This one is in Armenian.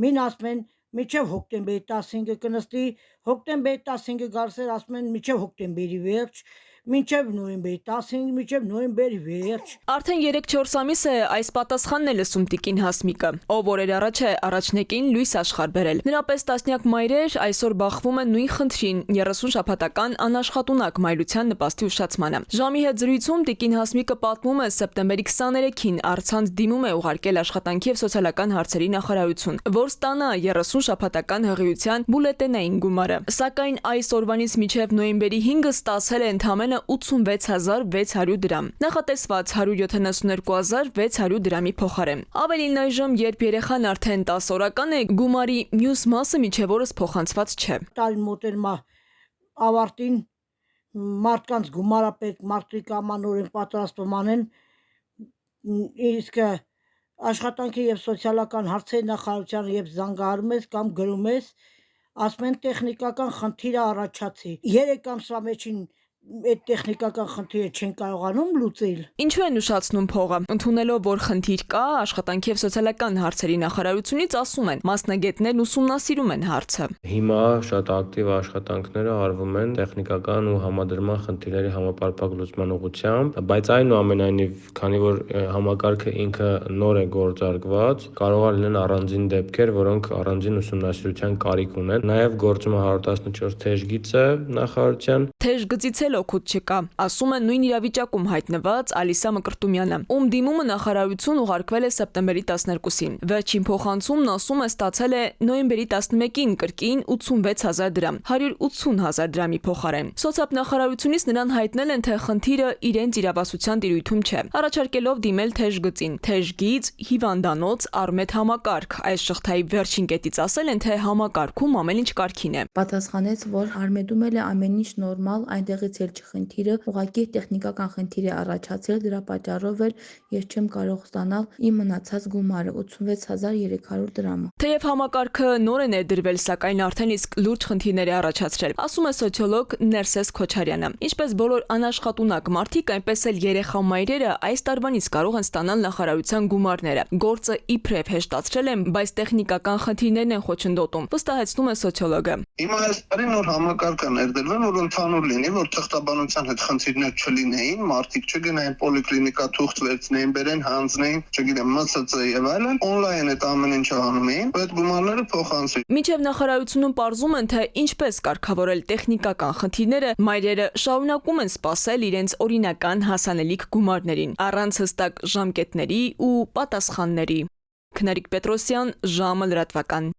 Մին ասում են մինչև հոկտեմբերի 15-ը կնստի, հոկտեմբերի 15-ը գալիս էր ասում են մինչև հոկտեմբերի վերջ, մինչև նոյեմբերի 15, մինչև նոյեմբերի վերջ։ Արդեն 3-4 ամիս է այս պատասխանն է լսում տիկին Հասմիկը, ով օրեր առաջ է առաջնեկին լույս աշխարհ բերել։ Նրա պես տասնյակ մայրեր այսօր բախվում են նույն խնդրին՝ 30 շաբաթական անաշխատունակ մայրության նպաստի ուշացմանը։ Ժամի հետ զրույցում տիկին Հասմիկը պատմում է սեպտեմբերի 23-ին առցանց դիմում է ուղարկել աշխատանքի եւ սոցիալական հարցերի նախարարություն, որ ստանա 30 շաբաթական հղիության բուլետենային գումարը։ Սակայն այս օրվանից մինչև նոյեմբերի 5-ը ստացել է ընդամենը 86600 դրամ, նախատեսված 172600 դրամի փոխարեն։ Ավելին այժմ, երբ երեխան արդեն 10 օրական է, գումարի մյուս մասը մինչև օրս փոխանցված չէ։ Տարին մոտենում է ավարտին, մարդկանց գումարա պետք, մարդիկ ամանորեն պատրաստվում անեն, իսկ աշխատանքի եւ սոցիալական հարցերի նախարարությանը երբ զանգահարում ես կամ գրում ես, ասում են տեխնիկական խնդիր առաջացի։ 3 ամսվա մեջին այդ տեխնիկական խնդիրը չեն կարողանում լուծել։ Ինչու են ուշացնում փողը։ Ընդունելով, որ խնդիր կա, աշխատանքի եւ սոցիալական հարցերի նախարարությունից ասում են, մասնագետներն ուսումնասիրում են հարցը։ Հիմա շատ ակտիվ աշխատանքները արվում են տեխնիկական ու համադրման խնդիրների համապարփակ լուծման ուղղությամբ, բայց այնուամենայնիվ, քանի որ համակարգը ինքը նոր է գործարկված, կարող է լինեն առանձին դեպքեր, որոնք առանձին ուսումնասիրության կարիք ունեն։ Նաեւ գործում է 114 թեժ գիծը նախարարության։ Թեժ գծից էլ օգուտ չկա, ասում է նույն իրավիճակում հայտնված Ալիսա Մկրտումյանը, ում դիմումը նախարարություն ուղարկվել է սեպտեմբերի 12-ին։ Վերջին փոխանցումն ասում է ստացել է նոյեմբերի 11-ին կրկին 86000 դրամ, 180000 դրամի փոխարեն։ Սոցիալ նախարարությունից նրան հայտնել են, թե խնդիրը իրենց իրավասության տիրույթում չէ, առաջարկելով դիմել թեժ գծին։ Թեժ գիծ, հիվանդանոց, առմետ համակարգ։ Այս շղթայի վերջին կետից ասել են, թե համակարգում ամեն ինչ կարգին է։ Պատասխանեց, որ Արմեդում էլ է ամեն ինչ նորմալ, այնտեղից էլ չխնդիրը, ուղղակի տեխնիկական խնդիր է առաջացել, դրա պատճառով էլ ես չեմ կարող ստանալ իմ մնացած գումարը 86300 դրամը։ Թեև համակարգը նոր է ներդրվել, սակայն արդեն իսկ լուրջ խնդիրներ է առաջացրել, ասում է սոցիոլոգ Ներսես Քոչարյանը։ Ինչպես բոլոր անաշխատունակ մարդիկ, այնպես էլ երեխա մայրերը այս տարվանից կարող են ստանալ նախարարության գումարները։ Գործը իբրև հեշտացրել են, բայց տեխնիկական խնդիրներն են խոչընդոտում, վստահեցնում է սոցիոլոգը։ Հիմա այս տարի նոր համակարգ է ներդրվել, որ ընդհանուր լինի, որ թղթաբանության հետ խնդիրներ չլինեին, մարդիկ չգնային պոլիկլինիկա թուղթ վերցնեին, բերեն հանձնեին, չգիտեմ, ՄՍՑ եւ այլն, օնլայն այդ ամեն ինչը անում էին, այդ գումարները փոխանցվին։ Մինչև նախարարությունում պարզում են, թե ինչպես կարգավորել տեխնիկական խնդիրները, մայրերը շարունակում են սպասել իրենց օրինական հասանելիք գումարներին, առանց հստակ ժամկետների ու պատասխանների։ Քնարիկ Պետրոսյան, ժամը լրատվական։